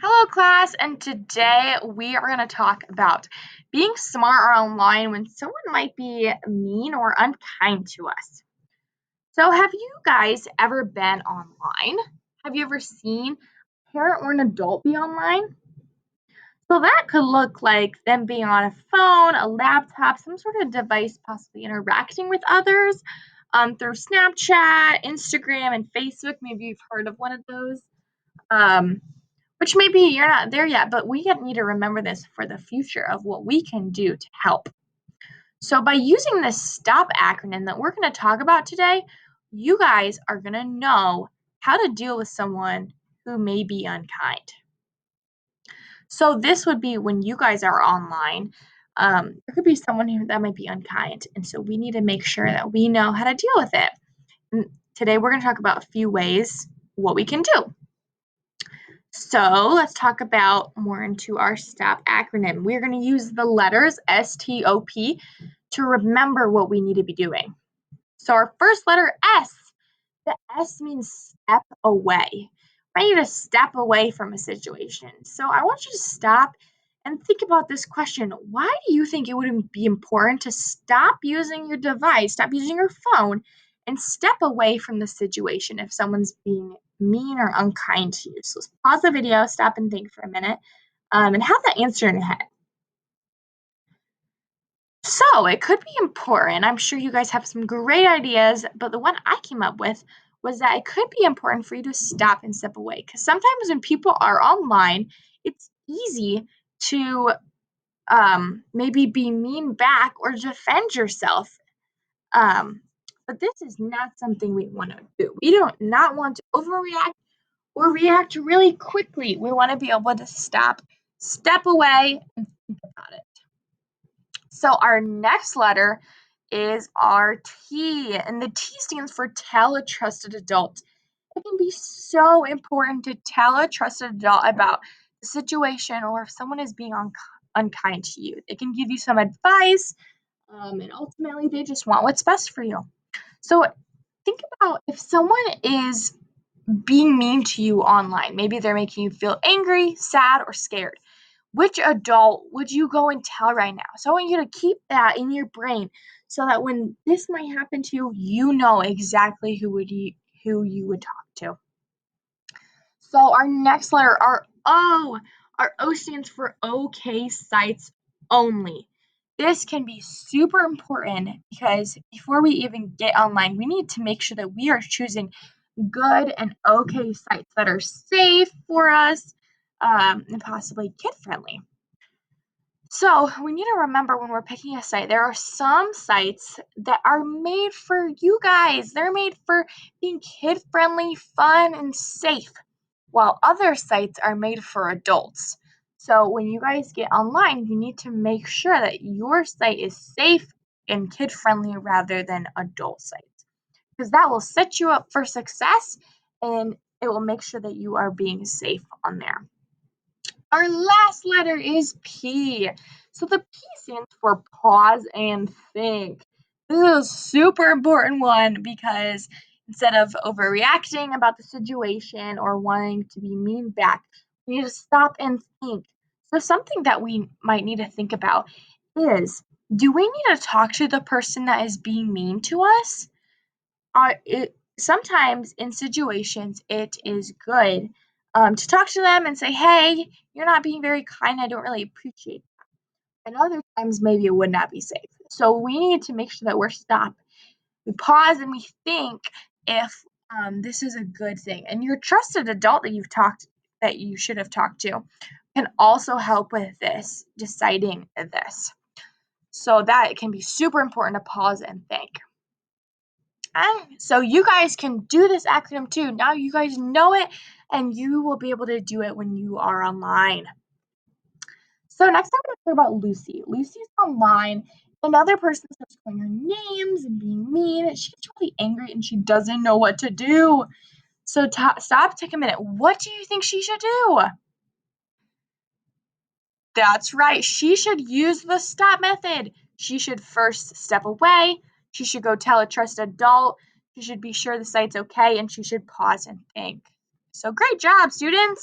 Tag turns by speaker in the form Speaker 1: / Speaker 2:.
Speaker 1: Hello, class, and today we are going to talk about being smart online when someone might be mean or unkind to us. So, have you guys ever been online? Have you ever seen a parent or an adult be online? So, that could look like them being on a phone, a laptop, some sort of device, possibly interacting with others through Snapchat, Instagram, and Facebook. Maybe you've heard of one of those. Um, which maybe you're not there yet, but we need to remember this for the future of what we can do to help. So, by using this STOP acronym that we're going to talk about today, you guys are going to know how to deal with someone who may be unkind. So, this would be when you guys are online. There could be someone that might be unkind, and so we need to make sure that we know how to deal with it. And today, we're going to talk about a few ways what we can do. So let's talk about more into our STOP acronym. We're going to use the letters S.T.O.P to remember what we need to be doing. So our first letter S, the S means step away. I need to step away from a situation. So I want you to stop and think about this question. Why do you think it would be important to stop using your device, stop using your phone, and step away from the situation if someone's being mean or unkind to you? So let's pause the video, stop and think for a minute, and have that answer in your head. So it could be important. I'm sure you guys have some great ideas, but the one I came up with was that it could be important for you to stop and step away. Because sometimes when people are online, it's easy to maybe be mean back or defend yourself. Um, but this is not something we want to do. We do not want to overreact or react really quickly. We want to be able to stop, step away, and think about it. So our next letter is our T, and the T stands for tell a trusted adult. It can be so important to tell a trusted adult about the situation or if someone is being unkind to you. They can give you some advice, and ultimately they just want what's best for you. So think about if someone is being mean to you online. Maybe they're making you feel angry, sad, or scared. Which adult would you go and tell right now? So I want you to keep that in your brain so that when this might happen to you, you know exactly who you would talk to. So our next letter, our O stands for OK sites only. This can be super important because before we even get online, we need to make sure that we are choosing good and okay sites that are safe for us and possibly kid friendly. So we need to remember when we're picking a site, there are some sites that are made for you guys. They're made for being kid friendly, fun, and safe, while other sites are made for adults. So when you guys get online, you need to make sure that your site is safe and kid friendly rather than adult sites, because that will set you up for success and it will make sure that you are being safe on there. Our last letter is P. So the P stands for pause and think. This is a super important one because instead of overreacting about the situation or wanting to be mean back, we need to stop and think. So something that we might need to think about is, do we need to talk to the person that is being mean to us? Sometimes in situations it is good to talk to them and say, hey, you're not being very kind, I don't really appreciate that. And other times maybe it would not be safe. So we need to make sure that we're stopped, we pause and we think if this is a good thing. And your trusted adult that you should have talked to can also help with this, deciding this. So that it can be super important to pause and think. And so you guys can do this acronym too. Now you guys know it and you will be able to do it when you are online. So next I'm going to talk about Lucy. Lucy's online. Another person starts calling her names and being mean. She gets really angry and she doesn't know what to do. So stop, take a minute. What do you think she should do? That's right. She should use the stop method. She should first step away. She should go tell a trusted adult. She should be sure the site's okay, and she should pause and think. So great job, students.